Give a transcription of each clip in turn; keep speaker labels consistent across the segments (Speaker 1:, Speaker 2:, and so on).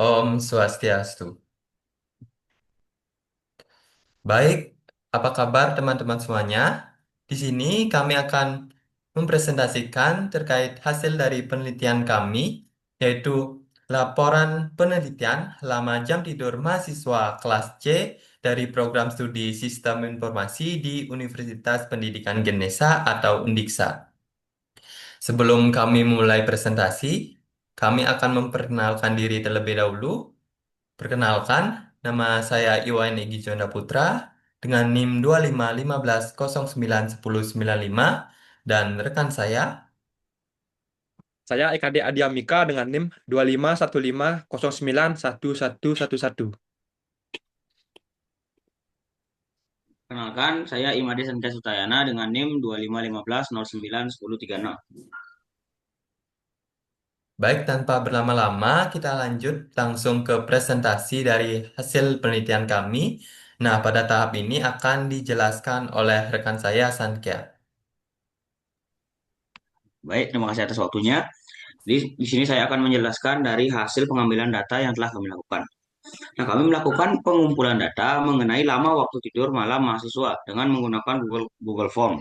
Speaker 1: Om Swastiastu. Baik, apa kabar teman-teman semuanya? Di sini kami akan mempresentasikan terkait hasil dari penelitian kami, yaitu laporan penelitian lama jam tidur mahasiswa kelas C dari program studi Sistem Informasi di Universitas Pendidikan Ganesha atau UNDIKSA. Sebelum kami mulai presentasi, kami akan memperkenalkan diri terlebih dahulu. Perkenalkan, nama saya Iwan Egi Jonda Putra dengan NIM 2515091095 dan rekan saya.
Speaker 2: Saya EKD Adiamika dengan NIM 2515091111.
Speaker 3: Kenalkan, saya Imade Santia Sutayana dengan NIM 2515091036.
Speaker 1: Baik, tanpa berlama-lama, kita lanjut langsung ke presentasi dari hasil penelitian kami. Nah, pada tahap ini akan dijelaskan oleh rekan saya, Sankia.
Speaker 3: Baik, terima kasih atas waktunya. Di sini saya akan menjelaskan dari hasil pengambilan data yang telah kami lakukan. Nah, kami melakukan pengumpulan data mengenai lama waktu tidur malam mahasiswa dengan menggunakan Google Form.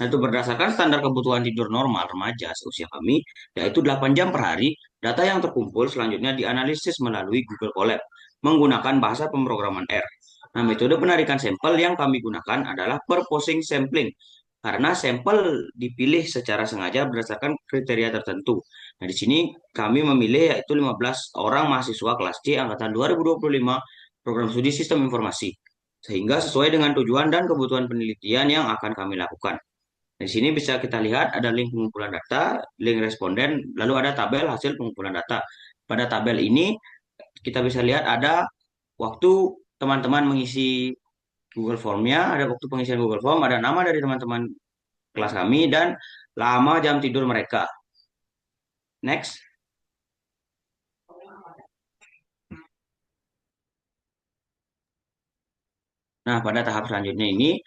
Speaker 3: Nah, itu berdasarkan standar kebutuhan tidur normal remaja seusia kami, yaitu 8 jam per hari. Data yang terkumpul selanjutnya dianalisis melalui Google Colab menggunakan bahasa pemrograman R. Nah, metode penarikan sampel yang kami gunakan adalah purposing sampling karena sampel dipilih secara sengaja berdasarkan kriteria tertentu. Nah, di sini kami memilih yaitu 15 orang mahasiswa kelas C angkatan 2025 program studi Sistem Informasi. Sehingga sesuai dengan tujuan dan kebutuhan penelitian yang akan kami lakukan. Nah, di sini bisa kita lihat ada link pengumpulan data, link responden, lalu ada tabel hasil pengumpulan data. Pada tabel ini kita bisa lihat ada waktu teman-teman mengisi Google Form-nya, ada waktu pengisian Google Form, ada nama dari teman-teman kelas kami, dan lama jam tidur mereka. Next. Nah, pada tahap selanjutnya ini,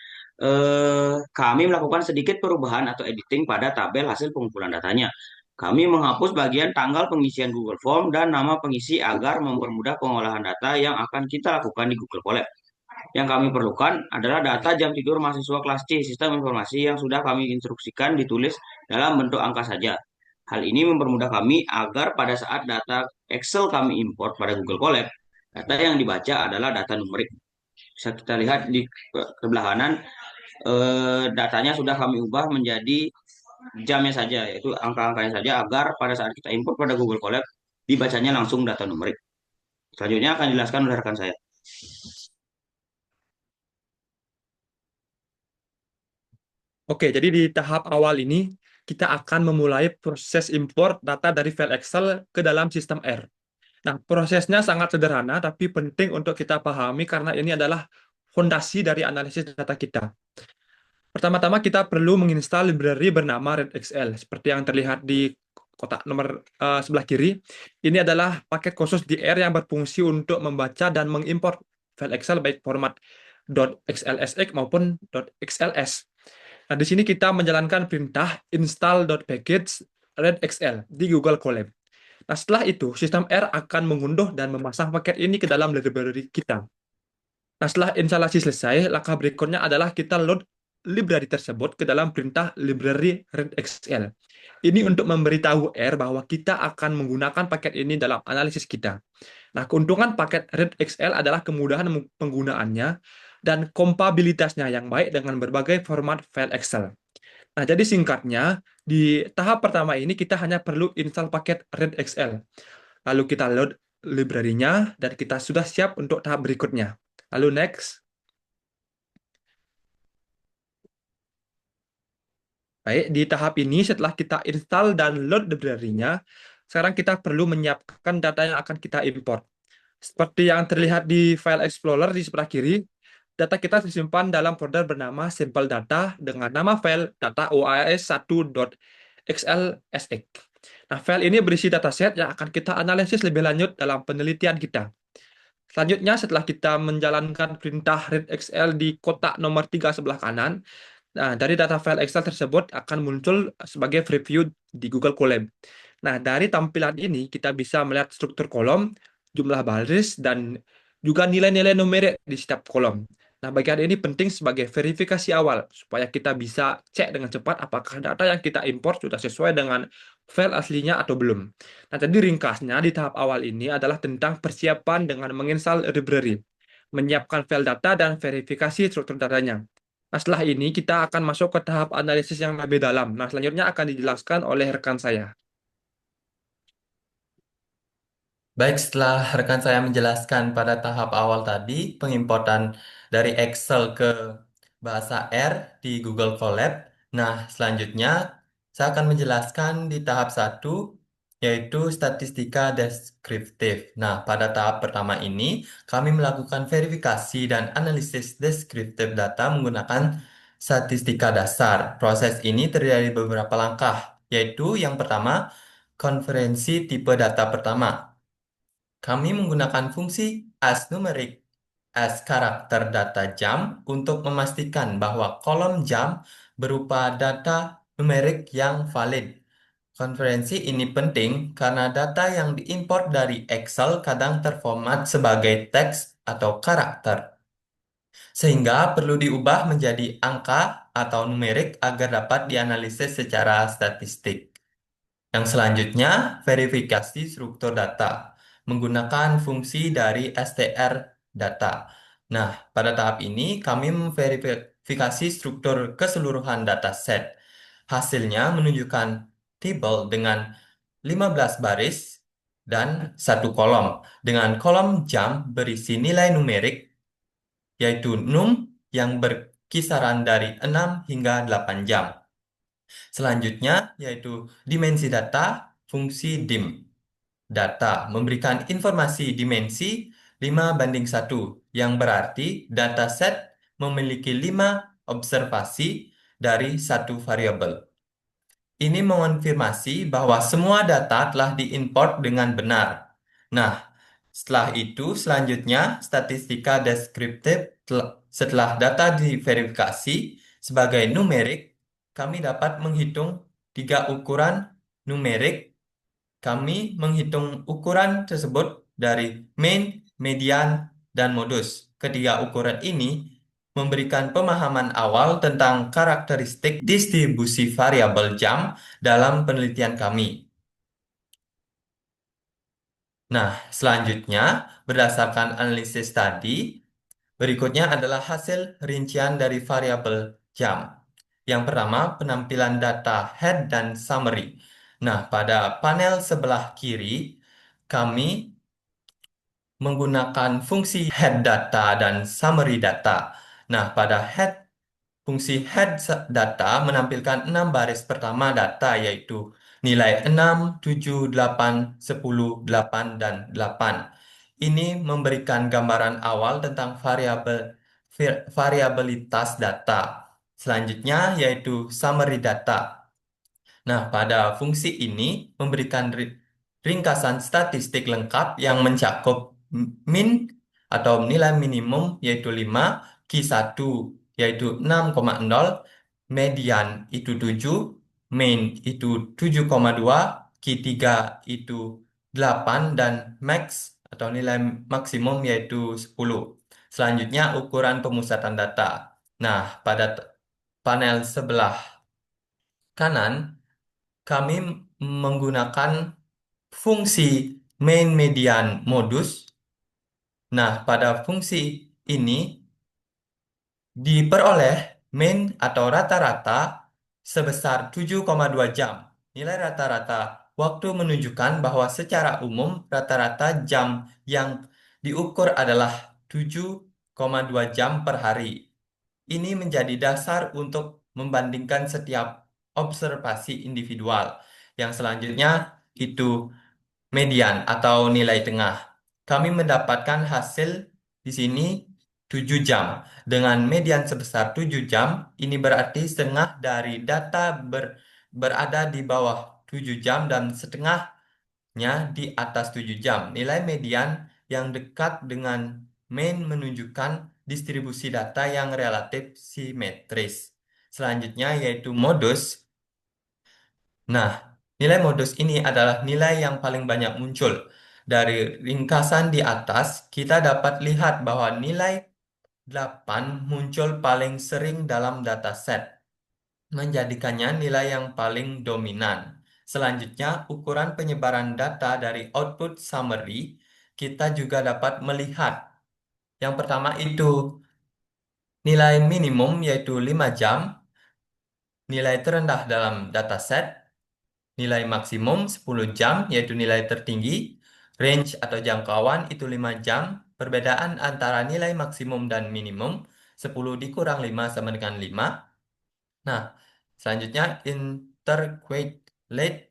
Speaker 3: kami melakukan sedikit perubahan atau editing pada tabel hasil pengumpulan datanya. Kami menghapus bagian tanggal pengisian Google Form dan nama pengisi agar mempermudah pengolahan data yang akan kita lakukan di Google Colab. Yang kami perlukan adalah data jam tidur mahasiswa kelas C sistem informasi yang sudah kami instruksikan ditulis dalam bentuk angka saja. Hal ini mempermudah kami agar pada saat data Excel kami import pada Google Colab, data yang dibaca adalah data numerik. Bisa kita lihat di sebelah kanan, datanya sudah kami ubah menjadi jamnya saja, yaitu angka-angkanya saja agar pada saat kita import pada Google Colab dibacanya langsung data numerik. Selanjutnya akan dijelaskan oleh rekan saya.
Speaker 2: Oke, jadi di tahap awal ini kita akan memulai proses import data dari file Excel ke dalam sistem R. Nah, prosesnya sangat sederhana tapi penting untuk kita pahami karena ini adalah fondasi dari analisis data kita. Pertama-tama kita perlu menginstal library bernama RedXL seperti yang terlihat di kotak nomor sebelah kiri. Ini adalah paket khusus di R yang berfungsi untuk membaca dan mengimport file Excel baik format .xlsx maupun .xls. Nah, di sini kita menjalankan perintah install.package redxl di Google Colab. Nah, setelah itu, sistem R akan mengunduh dan memasang paket ini ke dalam library kita. Nah, setelah instalasi selesai, langkah berikutnya adalah kita load library tersebut ke dalam perintah library redxl. Ini untuk memberitahu R bahwa kita akan menggunakan paket ini dalam analisis kita. Nah, keuntungan paket redxl adalah kemudahan penggunaannya dan kompabilitasnya yang baik dengan berbagai format file Excel. Nah, jadi singkatnya, di tahap pertama ini kita hanya perlu install paket redxl. Lalu kita load library-nya dan kita sudah siap untuk tahap berikutnya. Lalu next. Baik, di tahap ini setelah kita install dan load library-nya, sekarang kita perlu menyiapkan data yang akan kita import. Seperti yang terlihat di file Explorer di sebelah kiri, data kita disimpan dalam folder bernama Simple Data dengan nama file data oas1.xlsx. Nah, file ini berisi dataset yang akan kita analisis lebih lanjut dalam penelitian kita. Selanjutnya, setelah kita menjalankan perintah readXL di kotak nomor 3 sebelah kanan, nah, dari data file Excel tersebut akan muncul sebagai preview di Google Colab. Nah, dari tampilan ini kita bisa melihat struktur kolom, jumlah baris, dan juga nilai-nilai numerik di setiap kolom. Nah, bagian ini penting sebagai verifikasi awal supaya kita bisa cek dengan cepat apakah data yang kita import sudah sesuai dengan file aslinya atau belum. Nah, jadi ringkasnya di tahap awal ini adalah tentang persiapan dengan menginstal library, menyiapkan file data, dan verifikasi struktur datanya. Nah, setelah ini kita akan masuk ke tahap analisis yang lebih dalam. Nah, selanjutnya akan dijelaskan oleh rekan saya.
Speaker 1: Baik, setelah rekan saya menjelaskan pada tahap awal tadi, pengimportan dari Excel ke bahasa R di Google Colab. Nah, selanjutnya saya akan menjelaskan di tahap satu, yaitu statistika deskriptif. Nah, pada tahap pertama ini, kami melakukan verifikasi dan analisis deskriptif data menggunakan statistika dasar. Proses ini terdiri dari beberapa langkah, yaitu yang pertama, konferensi tipe data pertama. Kami menggunakan fungsi asNumeric as karakter data jam untuk memastikan bahwa kolom jam berupa data numerik yang valid. Konferensi ini penting karena data yang diimpor dari Excel kadang terformat sebagai teks atau karakter, sehingga perlu diubah menjadi angka atau numerik agar dapat dianalisis secara statistik. Yang selanjutnya, verifikasi struktur data menggunakan fungsi dari str data. Nah, pada tahap ini kami memverifikasi struktur keseluruhan dataset. Hasilnya menunjukkan table dengan 15 baris dan satu kolom, dengan kolom jam berisi nilai numerik, yaitu num yang berkisaran dari 6 hingga 8 jam. Selanjutnya yaitu dimensi data, fungsi dim. Data memberikan informasi dimensi 5:1, yang berarti dataset memiliki 5 observasi dari satu variabel. Ini mengonfirmasi bahwa semua data telah diimport dengan benar. Nah, setelah itu selanjutnya statistika deskriptif. Setelah data diverifikasi sebagai numerik, kami dapat menghitung tiga ukuran numerik. Kami menghitung ukuran tersebut dari mean, median, dan modus. Ketiga ukuran ini memberikan pemahaman awal tentang karakteristik distribusi variabel jam dalam penelitian kami. Nah, selanjutnya, berdasarkan analisis tadi, berikutnya adalah hasil rincian dari variabel jam. Yang pertama, penampilan data head dan summary. Nah, pada panel sebelah kiri, kami menggunakan fungsi head data dan summary data. Nah, pada fungsi head data menampilkan 6 baris pertama data, yaitu nilai 6, 7, 8, 10, 8, dan 8. Ini memberikan gambaran awal tentang variabilitas data. Selanjutnya yaitu summary data. Nah, pada fungsi ini memberikan ringkasan statistik lengkap yang mencakup min atau nilai minimum yaitu 5, Q1 yaitu 6,0, median itu 7, mean itu 7,2, Q3 itu 8, dan max atau nilai maksimum yaitu 10. Selanjutnya ukuran pemusatan data. Nah, pada panel sebelah kanan, kami menggunakan fungsi main median modus. Nah, pada fungsi ini diperoleh main atau rata-rata sebesar 7,2 jam. Nilai rata-rata waktu menunjukkan bahwa secara umum rata-rata jam yang diukur adalah 7,2 jam per hari. Ini menjadi dasar untuk membandingkan setiap observasi individual. Yang selanjutnya itu median atau nilai tengah. Kami mendapatkan hasil di sini 7 jam. Dengan median sebesar 7 jam, ini berarti setengah dari data berada di bawah 7 jam dan setengahnya di atas 7 jam. Nilai median yang dekat dengan mean menunjukkan distribusi data yang relatif simetris. Selanjutnya yaitu modus. Nah, nilai modus ini adalah nilai yang paling banyak muncul Dari ringkasan di atas, kita dapat lihat bahwa nilai 8 muncul paling sering dalam dataset, menjadikannya nilai yang paling dominan. Selanjutnya, ukuran penyebaran data dari output summary, kita juga dapat melihat. Yang pertama itu nilai minimum yaitu 5 jam, nilai terendah dalam dataset, nilai maksimum 10 jam yaitu nilai tertinggi, range atau jangkauan itu 5 jam, perbedaan antara nilai maksimum dan minimum 10 dikurang 5 sama dengan 5. Nah, selanjutnya interquartile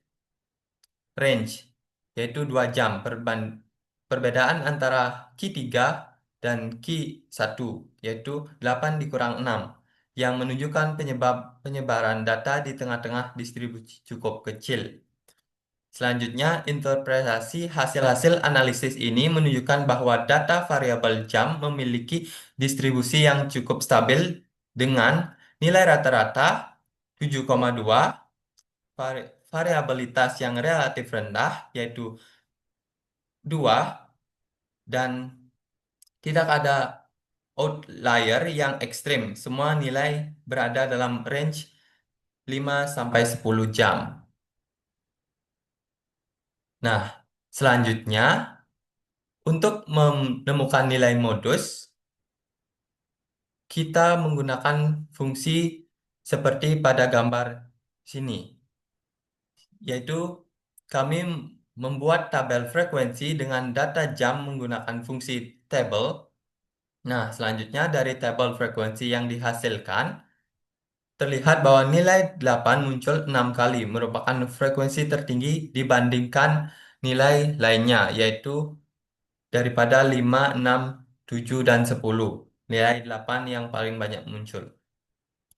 Speaker 1: range yaitu 2 jam, perbedaan antara Q3 dan Q1 yaitu 8 dikurang 6 yang menunjukkan penyebaran data di tengah-tengah distribusi cukup kecil. Selanjutnya, interpretasi hasil-hasil analisis ini menunjukkan bahwa data variabel jam memiliki distribusi yang cukup stabil dengan nilai rata-rata 7,2, variabilitas yang relatif rendah yaitu 2, dan tidak ada outlier yang ekstrim. Semua nilai berada dalam range 5 sampai 10 jam. Nah, selanjutnya untuk menemukan nilai modus, kita menggunakan fungsi seperti pada gambar sini, yaitu kami membuat tabel frekuensi dengan data jam menggunakan fungsi table. Nah, selanjutnya dari tabel frekuensi yang dihasilkan, terlihat bahwa nilai 8 muncul 6 kali, merupakan frekuensi tertinggi dibandingkan nilai lainnya, yaitu daripada 5, 6, 7, dan 10. Nilai 8 yang paling banyak muncul.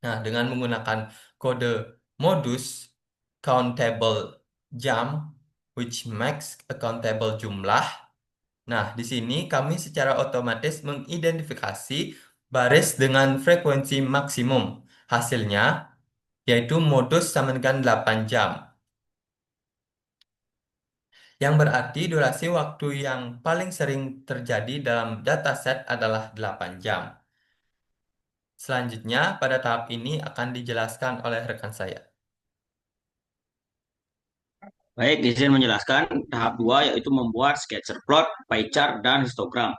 Speaker 1: Nah, dengan menggunakan kode modus countable jam, which makes a countable jumlah. Nah, di sini kami secara otomatis mengidentifikasi baris dengan frekuensi maksimum. Hasilnya, yaitu modus sama dengan 8 jam. Yang berarti durasi waktu yang paling sering terjadi dalam dataset adalah 8 jam. Selanjutnya, pada tahap ini akan dijelaskan oleh rekan saya.
Speaker 3: Baik, izin menjelaskan tahap 2 yaitu membuat scatter plot, pie chart, dan histogram.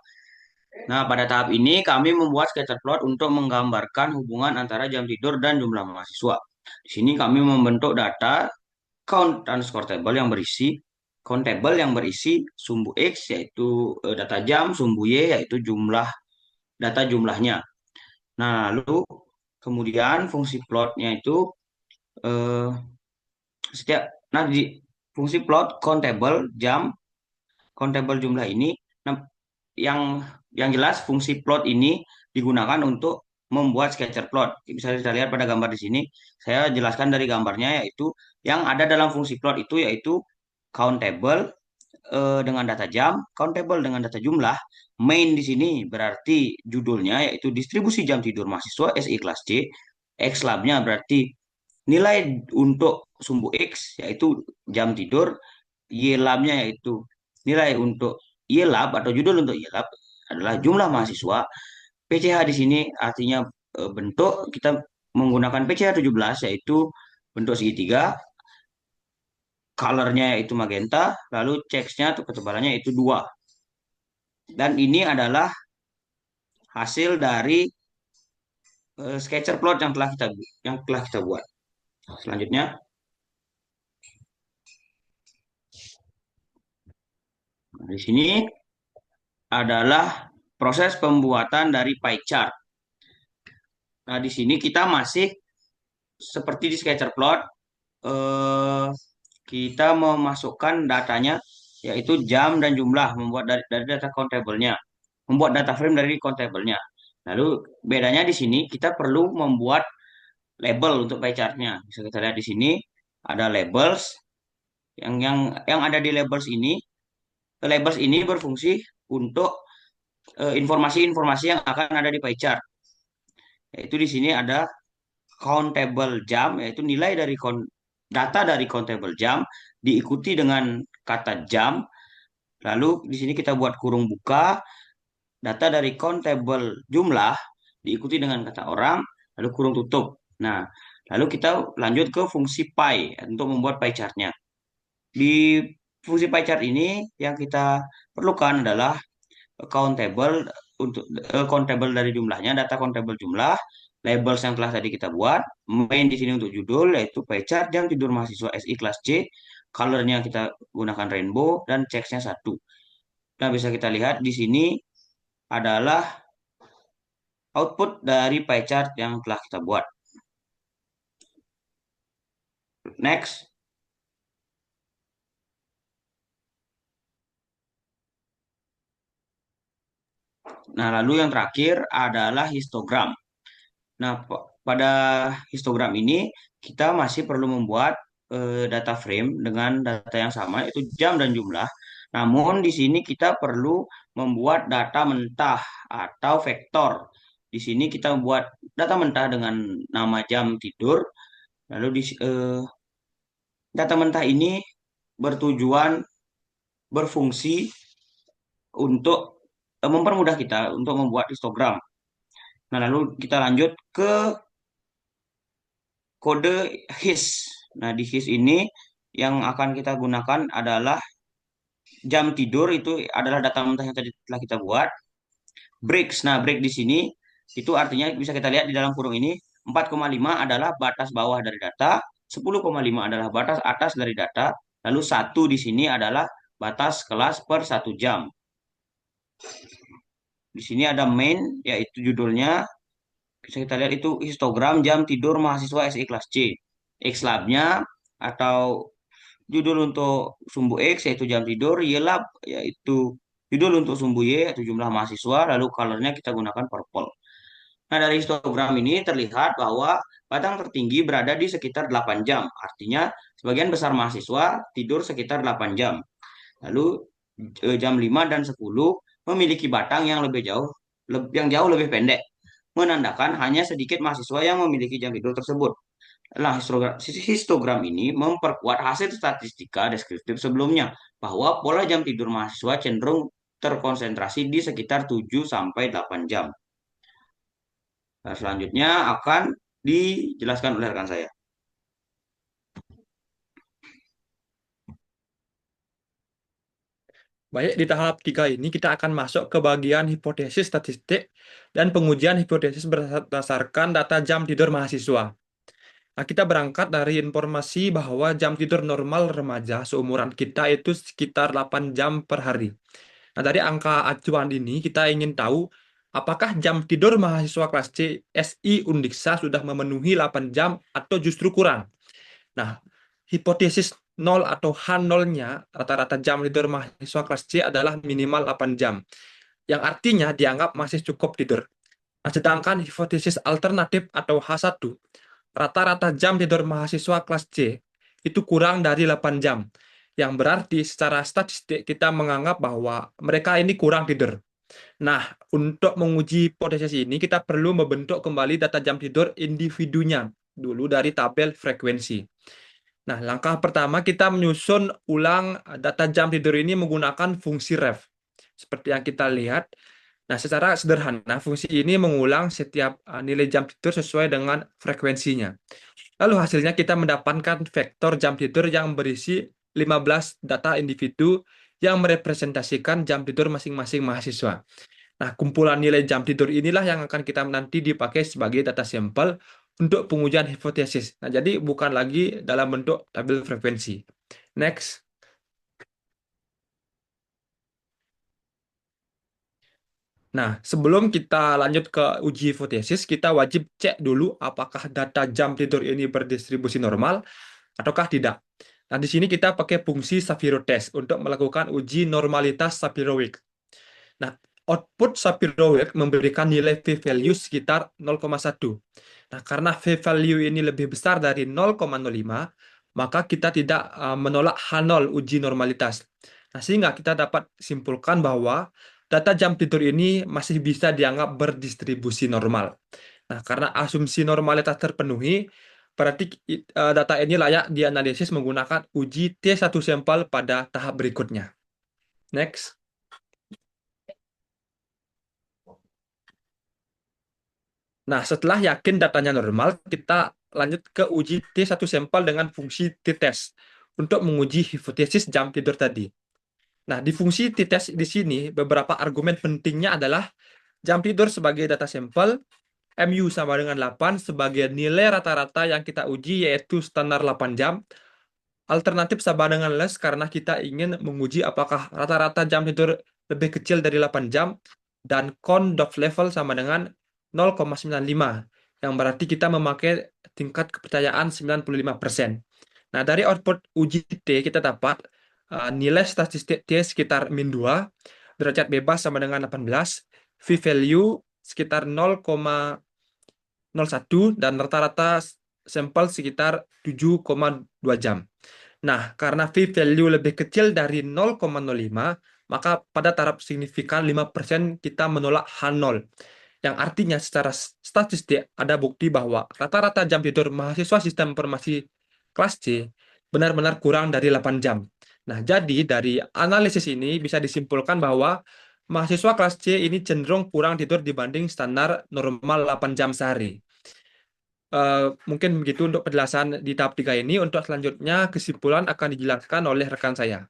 Speaker 3: Nah, pada tahap ini kami membuat scatter plot untuk menggambarkan hubungan antara jam tidur dan jumlah mahasiswa. Di sini kami membentuk data count table yang berisi sumbu X yaitu data jam, sumbu Y yaitu jumlah data jumlahnya. Nah, lalu kemudian fungsi plotnya itu eh, setiap di fungsi plot countable jumlah ini, nah, yang jelas fungsi plot ini digunakan untuk membuat scatter plot. Bisa kita lihat pada gambar di sini. Saya jelaskan dari gambarnya, yaitu yang ada dalam fungsi plot itu yaitu countable dengan data jam, countable dengan data jumlah. Main di sini berarti judulnya yaitu distribusi jam tidur mahasiswa SI kelas C. X labnya berarti nilai untuk sumbu X yaitu jam tidur, Y labnya yaitu nilai untuk Y lab atau judul untuk Y lab adalah jumlah mahasiswa. PCH di sini artinya bentuk, kita menggunakan PCH 17 yaitu bentuk segitiga, colornya yaitu magenta, lalu checksnya atau ketebalannya itu 2. Dan ini adalah hasil dari sketcher plot yang telah kita buat. Selanjutnya, di sini adalah proses pembuatan dari pie chart. Nah, di sini kita masih seperti di sketcher plot, eh, kita memasukkan datanya yaitu jam dan jumlah, membuat dari data countable-nya, membuat data frame dari countable-nya. Lalu bedanya di sini kita perlu membuat label untuk pie chart-nya. Bisa kita lihat di sini ada labels, yang ada di labels ini berfungsi untuk informasi-informasi yang akan ada di pie chart. Yaitu di sini ada countable jam, yaitu nilai dari data dari countable jam diikuti dengan kata jam, Lalu di sini kita buat kurung buka, data dari countable jumlah diikuti dengan kata orang, lalu kurung tutup. Nah, lalu kita lanjut ke fungsi pie untuk membuat pie chart-nya. Di fungsi pie chart ini yang kita perlukan adalah countable untuk countable dari jumlahnya, data countable jumlah, labels yang telah tadi kita buat, main di sini untuk judul yaitu pie chart jam tidur mahasiswa SI kelas C, colornya kita gunakan rainbow dan checksnya 1. Nah, bisa kita lihat di sini adalah output dari pie chart yang telah kita buat. Next. Nah, lalu yang terakhir adalah histogram. Nah, pada histogram ini kita masih perlu membuat data frame dengan data yang sama, yaitu jam dan jumlah. Namun di sini kita perlu membuat data mentah atau vektor. Di sini kita membuat data mentah dengan nama jam tidur. Lalu data mentah ini bertujuan berfungsi untuk mempermudah kita untuk membuat histogram. Nah, lalu kita lanjut ke kode HIS. Nah, di HIS ini yang akan kita gunakan adalah jam tidur, itu adalah data mentah yang tadi telah kita buat. Breaks. Nah, break di sini itu artinya bisa kita lihat di dalam kurung ini 4,5 adalah batas bawah dari data, 10,5 adalah batas atas dari data, lalu 1 di sini adalah batas kelas per 1 jam. Di sini ada main, yaitu judulnya bisa kita lihat itu histogram jam tidur mahasiswa SI kelas C. X-labnya atau judul untuk sumbu X yaitu jam tidur, Y-lab yaitu judul untuk sumbu Y yaitu jumlah mahasiswa, lalu colornya kita gunakan purple. Nah, dari histogram ini terlihat bahwa batang tertinggi berada di sekitar 8 jam. Artinya sebagian besar mahasiswa tidur sekitar 8 jam. Lalu jam 5 dan 10 memiliki batang yang lebih jauh, yang jauh lebih pendek, menandakan hanya sedikit mahasiswa yang memiliki jam tidur tersebut. Nah, histogram ini memperkuat hasil statistika deskriptif sebelumnya bahwa pola jam tidur mahasiswa cenderung terkonsentrasi di sekitar 7 sampai 8 jam. Nah, selanjutnya akan dijelaskan oleh rekan saya.
Speaker 2: Baik, di tahap 3 ini kita akan masuk ke bagian hipotesis statistik dan pengujian hipotesis berdasarkan data jam tidur mahasiswa. Nah, kita berangkat dari informasi bahwa jam tidur normal remaja seumuran kita itu sekitar 8 jam per hari. Nah, dari angka acuan ini kita ingin tahu apakah jam tidur mahasiswa kelas C SI Undiksa sudah memenuhi 8 jam atau justru kurang. Nah, hipotesis 0 atau H0-nya rata-rata jam tidur mahasiswa kelas C adalah minimal 8 jam, yang artinya dianggap masih cukup tidur. Nah, sedangkan hipotesis alternatif atau H1, rata-rata jam tidur mahasiswa kelas C itu kurang dari 8 jam, yang berarti secara statistik kita menganggap bahwa mereka ini kurang tidur. Nah, untuk menguji hipotesis ini kita perlu membentuk kembali data jam tidur individunya dulu dari tabel frekuensi. Nah, langkah pertama kita menyusun ulang data jam tidur ini menggunakan fungsi ref. Seperti yang kita lihat. Nah, secara sederhana, fungsi ini mengulang setiap nilai jam tidur sesuai dengan frekuensinya. Lalu hasilnya kita mendapatkan vektor jam tidur yang berisi 15 data individu yang merepresentasikan jam tidur masing-masing mahasiswa. Nah, kumpulan nilai jam tidur inilah yang akan kita nanti dipakai sebagai data sampel untuk pengujian hipotesis. Nah, jadi bukan lagi dalam bentuk tabel frekuensi. Next. Nah, sebelum kita lanjut ke uji hipotesis, kita wajib cek dulu apakah data jam tidur ini berdistribusi normal ataukah tidak. Nah, di sini kita pakai fungsi Shapiro Test untuk melakukan uji normalitas Shapiro-Wilk. Nah, output Shapiro-Wilk memberikan nilai p-value sekitar 0,1. Nah, karena p-value ini lebih besar dari 0,05, maka kita tidak menolak H0 uji normalitas. Nah, sehingga kita dapat simpulkan bahwa data jam tidur ini masih bisa dianggap berdistribusi normal. Nah, karena asumsi normalitas terpenuhi, berarti data ini layak dianalisis menggunakan uji T1 sampel pada tahap berikutnya. Next. Nah, setelah yakin datanya normal, kita lanjut ke uji T1 sampel dengan fungsi t-test untuk menguji hipotesis jam tidur tadi. Nah, di fungsi t-test di sini, beberapa argumen pentingnya adalah jam tidur sebagai data sampel, MU sama dengan 8 sebagai nilai rata-rata yang kita uji, yaitu standar 8 jam. Alternatif sama dengan less karena kita ingin menguji apakah rata-rata jam tidur lebih kecil dari 8 jam, dan con Dove level sama dengan 0,95, yang berarti kita memakai tingkat kepercayaan 95%. Nah, dari output uji T kita dapat nilai statistik T sekitar min 2, derajat bebas sama dengan 18, V-value sekitar 0,01, dan rata-rata sampel sekitar 7,2 jam. Nah, karena V-value lebih kecil dari 0,05, maka pada taraf signifikan 5% kita menolak H0. Yang artinya secara statistik ada bukti bahwa rata-rata jam tidur mahasiswa sistem informasi kelas C benar-benar kurang dari 8 jam. Nah, jadi dari analisis ini bisa disimpulkan bahwa mahasiswa kelas C ini cenderung kurang tidur dibanding standar normal 8 jam sehari. Mungkin begitu untuk penjelasan di tahap 3 ini. Untuk selanjutnya, kesimpulan akan dijelaskan oleh rekan saya.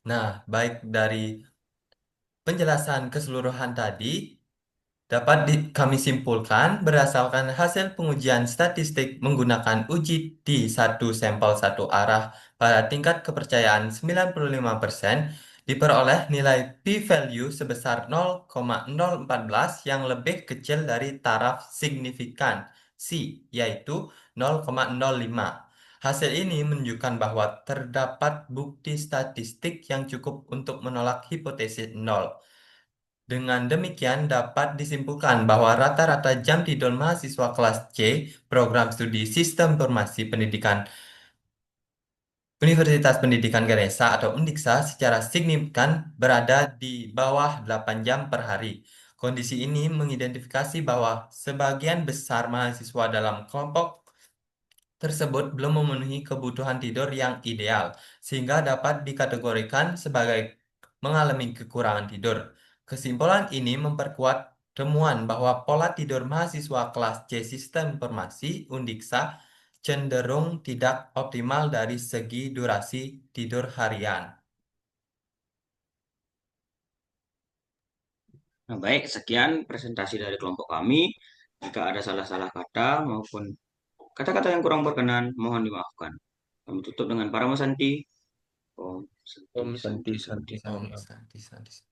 Speaker 1: Nah, baik dari penjelasan keseluruhan tadi, dapat kami simpulkan berdasarkan hasil pengujian statistik menggunakan uji di satu sampel satu arah pada tingkat kepercayaan 95%, diperoleh nilai p-value sebesar 0,014 yang lebih kecil dari taraf signifikan C, yaitu 0,05. Hasil ini menunjukkan bahwa terdapat bukti statistik yang cukup untuk menolak hipotesis nol. Dengan demikian, dapat disimpulkan bahwa rata-rata jam tidur mahasiswa kelas C program studi Sistem Informasi Pendidikan Universitas Pendidikan Ganesha atau Undiksa secara signifikan berada di bawah 8 jam per hari. Kondisi ini mengidentifikasi bahwa sebagian besar mahasiswa dalam kelompok tersebut belum memenuhi kebutuhan tidur yang ideal, sehingga dapat dikategorikan sebagai mengalami kekurangan tidur. Kesimpulan ini memperkuat temuan bahwa pola tidur mahasiswa kelas C Sistem Informasi Undiksa cenderung tidak optimal dari segi durasi tidur harian.
Speaker 3: Nah, baik, sekian presentasi dari kelompok kami. Jika ada salah-salah kata maupun kata-kata yang kurang berkenan, mohon dimaafkan. Kami tutup dengan para Santi. Om Santi
Speaker 2: Om Santi
Speaker 3: Santi
Speaker 2: Santi
Speaker 3: Santi.
Speaker 2: Om.
Speaker 1: Santi, santi, santi.